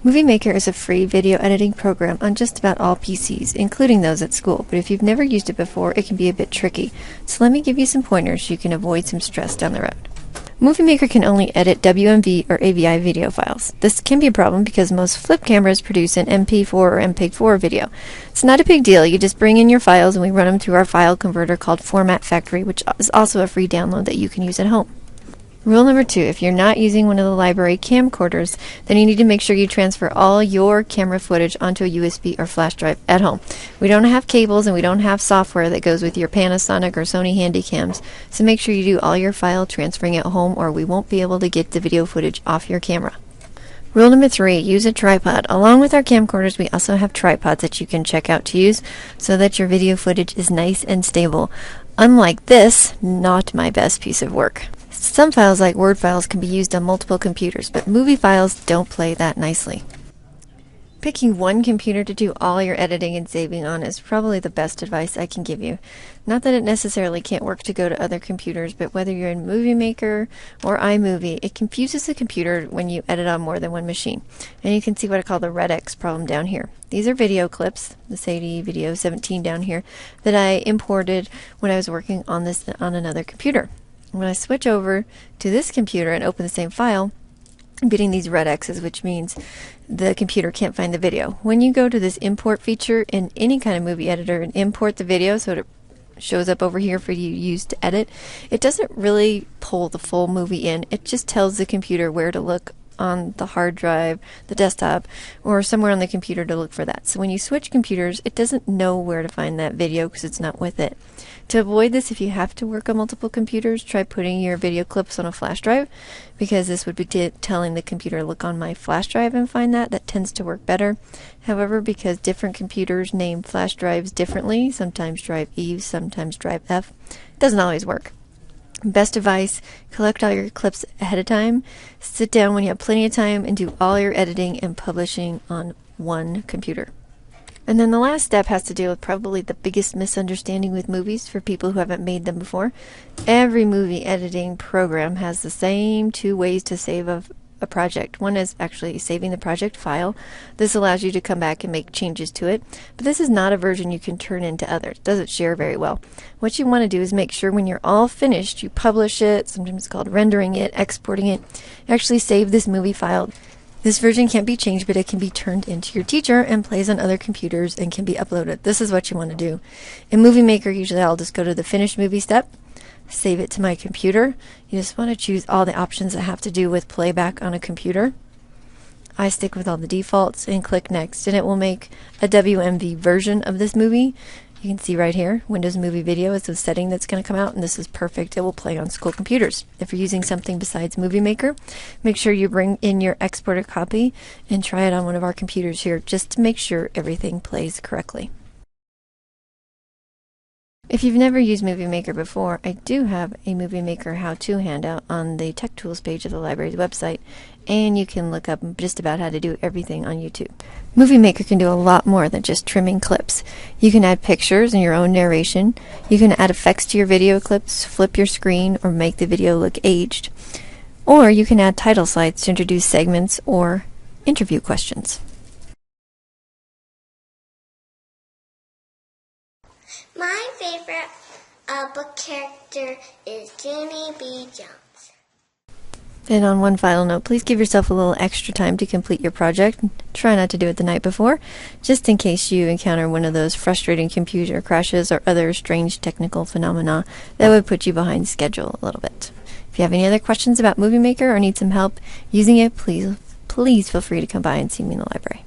Movie Maker is a free video editing program on just about all PCs, including those at school, but if you've never used it before, it can be a bit tricky. So let me give you some pointers so you can avoid some stress down the road. Movie Maker can only edit WMV or AVI video files. This can be a problem because most flip cameras produce an MP4 or MPEG-4 video. It's not a big deal. You just bring in your files and we run them through our file converter called Format Factory, which is also a free download that you can use at home. Rule number 2, if you're not using one of the library camcorders, then you need to make sure you transfer all your camera footage onto a USB or flash drive at home. We don't have cables and we don't have software that goes with your Panasonic or Sony Handycams, so make sure you do all your file transferring at home or we won't be able to get the video footage off your camera. Rule number 3, use a tripod. Along with our camcorders, we also have tripods that you can check out to use so that your video footage is nice and stable. Unlike this, not my best piece of work. Some files like Word files can be used on multiple computers, but movie files don't play that nicely. Picking one computer to do all your editing and saving on is probably the best advice I can give you. Not that it necessarily can't work to go to other computers, but whether you're in Movie Maker or iMovie, it confuses the computer when you edit on more than one machine. And you can see what I call the Red X problem down here. These are video clips, the Sadie Video 17 down here, that I imported when I was working on this on another computer. When I switch over to this computer and open the same file, I'm getting these red X's, which means the computer can't find the video. When you go to this import feature in any kind of movie editor and import the video so it shows up over here for you to use to edit, it doesn't really pull the full movie in. It just tells the computer where to look on the hard drive, the desktop, or somewhere on the computer to look for that. So when you switch computers, it doesn't know where to find that video because it's not with it. To avoid this, if you have to work on multiple computers, try putting your video clips on a flash drive, because this would be telling the computer, look on my flash drive and find that. That tends to work better. However, because different computers name flash drives differently, sometimes drive E, sometimes drive F, it doesn't always work. Best advice, collect all your clips ahead of time, sit down when you have plenty of time and do all your editing and publishing on one computer. And then the last step has to do with probably the biggest misunderstanding with movies for people who haven't made them before. Every movie editing program has the same 2 ways to save a project. One is actually saving the project file. This allows you to come back and make changes to it, but this is not a version you can turn into others. It doesn't share very well. What you want to do is make sure when you're all finished, you publish it, sometimes it's called rendering it, exporting it, actually save this movie file. This version can't be changed, but it can be turned into your teacher and plays on other computers and can be uploaded. This is what you want to do. In Movie Maker, usually I'll just go to the Finish Movie step, save it to my computer. You just want to choose all the options that have to do with playback on a computer. I stick with all the defaults and click Next, and it will make a WMV version of this movie. You can see right here, Windows Movie Video is the setting that's going to come out, and this is perfect. It will play on school computers. If you're using something besides Movie Maker, make sure you bring in your exported copy and try it on one of our computers here just to make sure everything plays correctly. If you've never used Movie Maker before, I do have a Movie Maker how-to handout on the Tech Tools page of the library's website, and you can look up just about how to do everything on YouTube. Movie Maker can do a lot more than just trimming clips. You can add pictures and your own narration. You can add effects to your video clips, flip your screen, or make the video look aged. Or you can add title slides to introduce segments or interview questions. My favorite book character is Junie B. Jones. And on one final note, please give yourself a little extra time to complete your project. Try not to do it the night before, just in case you encounter one of those frustrating computer crashes or other strange technical phenomena that would put you behind schedule a little bit. If you have any other questions about Movie Maker or need some help using it, please feel free to come by and see me in the library.